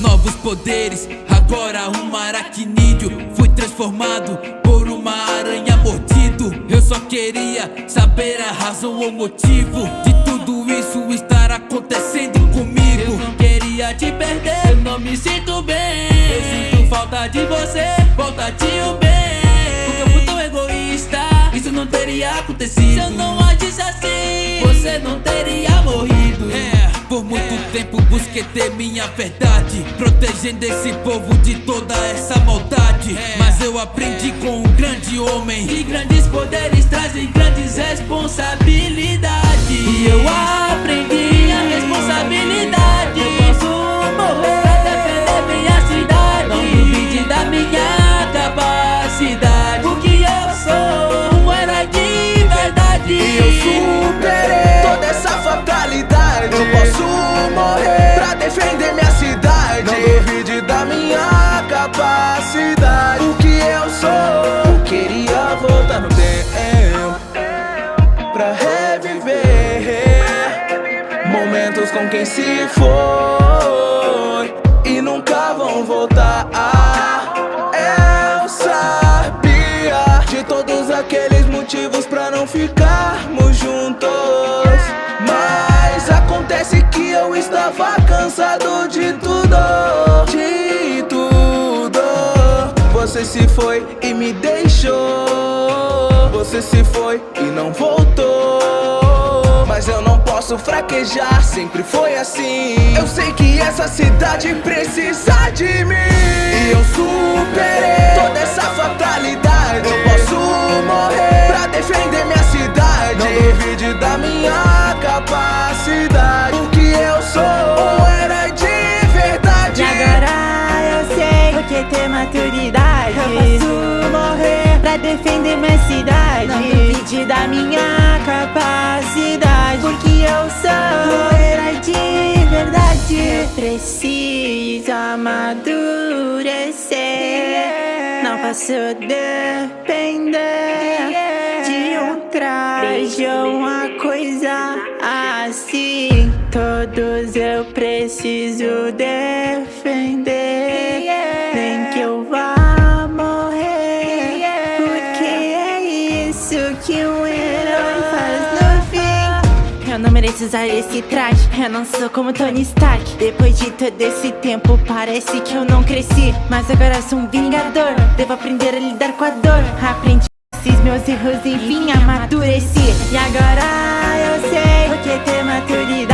novos poderes, agora um aracnídeo. Fui transformado por uma aranha mordido. Eu só queria saber a razão ou motivo de tudo isso estar acontecendo comigo. Eu não queria te perder, eu não me sinto bem. Eu sinto falta de você, volta-te o bem. Porque eu fui tão egoísta, isso não teria acontecido. Se eu não agisse assim, você não teria morrido. Por muito tempo busquei ter minha verdade, protegendo esse povo de toda essa maldade. Mas eu aprendi com um grande homem que grandes poderes trazem grandes responsabilidades. E eu aprendi a responsabilidade. Eu posso morrer pra defender minha cidade. Não duvide da minha capacidade, porque eu sou um herói de verdade. E eu superei toda essa fatalidade. Eu posso morrer pra defender minha cidade. Não duvide da minha capacidade, porque eu sou. Eu queria voltar no tempo pra reviver momentos com quem se foi e nunca vão voltar. Eu sabia de todos aqueles motivos pra não ficarmos juntos, mas acontece que eu estava cansado de tudo, de tudo. Você se foi e me deixou. Você se foi e não voltou, mas eu não posso fraquejar, sempre foi assim. Eu sei que essa cidade precisa de mim. E eu superei toda essa fatalidade. Eu posso morrer pra defender minha cidade. Não duvide da minha capacidade, porque eu sou um herói de verdade. E agora eu sei o que ter maturidade. Eu posso morrer pra defender minha cidade. Não duvide da minha capacidade, porque eu sou um herói de verdade. Preciso amadurecer. Não posso depender de um traje ou uma coisa assim. Todos eu preciso defender, nem que eu vá morrer, porque é isso que um herói faz no fim. Eu não mereço usar esse traje, eu não sou como Tony Stark. Depois de todo esse tempo parece que eu não cresci, mas agora sou um vingador. Devo aprender a lidar com a dor. Aprendi esses meus erros, enfim amadureci. E agora eu sei o que ter maturidade.